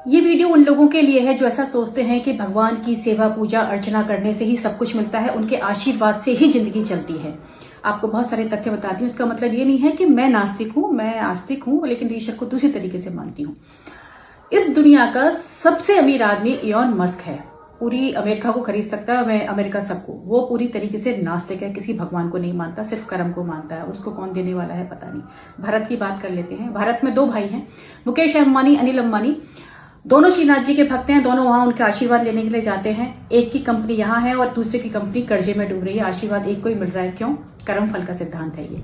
ये वीडियो उन लोगों के लिए है जो ऐसा सोचते हैं कि भगवान की सेवा पूजा अर्चना करने से ही सब कुछ मिलता है, उनके आशीर्वाद से ही जिंदगी चलती है। आपको बहुत सारे तथ्य बताती हूँ। इसका मतलब ये नहीं है कि मैं नास्तिक हूँ, मैं आस्तिक हूँ, लेकिन ईश्वर को दूसरी तरीके से मानती हूँ। इस दुनिया का सबसे अमीर आदमी इलॉन मस्क है। पूरी अमेरिका को खरीद सकता है, मैं अमेरिका सबको। वो पूरी तरीके से नास्तिक है, किसी भगवान को नहीं मानता, सिर्फ कर्म को मानता है। उसको कौन देने वाला है पता नहीं। भारत की बात कर लेते हैं। भारत में दो भाई हैं, मुकेश अंबानी, अनिल अंबानी। दोनों श्रीनाथ जी के भक्त हैं, दोनों वहां उनके आशीर्वाद लेने के लिए जाते हैं। एक की कंपनी यहाँ है और दूसरे की कंपनी कर्जे में डूब रही है। आशीर्वाद एक को ही मिल रहा है, क्यों? कर्म फल का सिद्धांत है ये।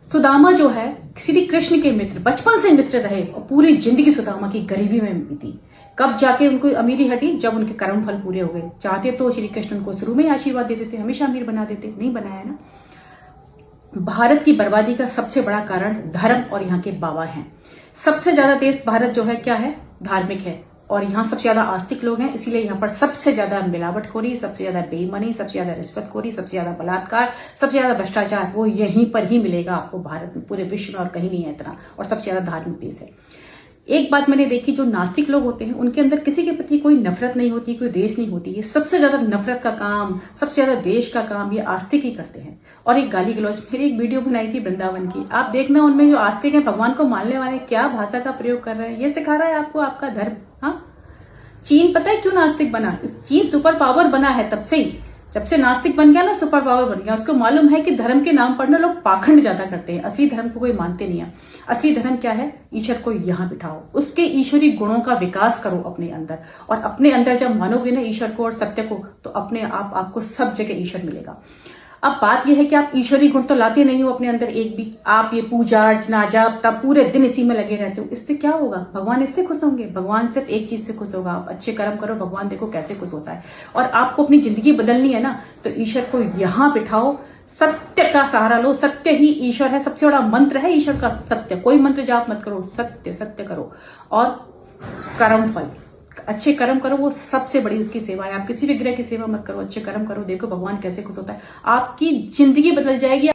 सुदामा जो है श्री कृष्ण के मित्र, बचपन से मित्र रहे और पूरी जिंदगी सुदामा की गरीबी में बीती। कब जाके उनको अमीरी हटी? जब उनके कर्म फल पूरे हो गए। चाहते तो श्री कृष्ण उनको शुरू में ही आशीर्वाद दे देते, हमेशा अमीर बना देते, नहीं बनाया ना। भारत की बर्बादी का सबसे बड़ा कारण धर्म और यहाँ के बाबा हैं। सबसे ज्यादा देश भारत जो है क्या है? धार्मिक है। और यहाँ सबसे ज्यादा आस्तिक लोग हैं, इसीलिए यहाँ पर सबसे ज्यादा मिलावटखोरी, सबसे ज्यादा बेईमानी, सबसे ज्यादा रिश्वतखोरी, सबसे ज्यादा बलात्कार, सबसे ज्यादा भ्रष्टाचार वो यहीं पर ही मिलेगा आपको भारत में, पूरे विश्व में और कहीं नहीं है इतना। और सबसे ज्यादा धार्मिक देश है। एक बात मैंने देखी, जो नास्तिक लोग होते हैं उनके अंदर किसी के प्रति कोई नफरत नहीं होती, कोई द्वेष नहीं होती। ये सबसे ज्यादा नफरत का काम, सबसे ज्यादा देश का काम ये आस्तिक ही करते हैं। और एक गाली गलौज, फिर एक वीडियो बनाई थी वृंदावन की, आप देखना उनमें जो आस्तिक है, भगवान को मानने वाले, क्या भाषा का प्रयोग कर रहे हैं। ये सिखा रहा है आपको आपका धर्म। हाँ, चीन पता है क्यों नास्तिक बना? चीन सुपर पावर बना है तब से ही। जब से नास्तिक बन गया ना, सुपर पावर बन गया। उसको मालूम है कि धर्म के नाम पर ना लोग पाखंड ज्यादा करते हैं, असली धर्म को कोई मानते नहीं है। असली धर्म क्या है? ईश्वर को यहाँ बिठाओ, उसके ईश्वरी गुणों का विकास करो अपने अंदर। और अपने अंदर जब मानोगे ना ईश्वर को और सत्य को, तो अपने आप आपको सब जगह ईश्वर मिलेगा। अब बात यह है कि आप ईश्वरी गुण तो लाते नहीं हो अपने अंदर एक भी। आप ये पूजा अर्चना जाप तब पूरे दिन इसी में लगे रहते हो। इससे क्या होगा? भगवान इससे खुश होंगे? भगवान सिर्फ एक चीज से खुश होगा, आप अच्छे कर्म करो, भगवान देखो कैसे खुश होता है। और आपको अपनी जिंदगी बदलनी है ना, तो ईश्वर को यहाँ बिठाओ, सत्य का सहारा लो। सत्य ही ईश्वर है, सबसे बड़ा मंत्र है ईश्वर का सत्य। कोई मंत्र जाप मत करो, सत्य सत्य करो। और कर्म फल, अच्छे कर्म करो, वो सबसे बड़ी उसकी सेवा है। आप किसी भी ग्रह की सेवा मत करो, अच्छे कर्म करो, देखो भगवान कैसे खुश होता है। आपकी जिंदगी बदल जाएगी।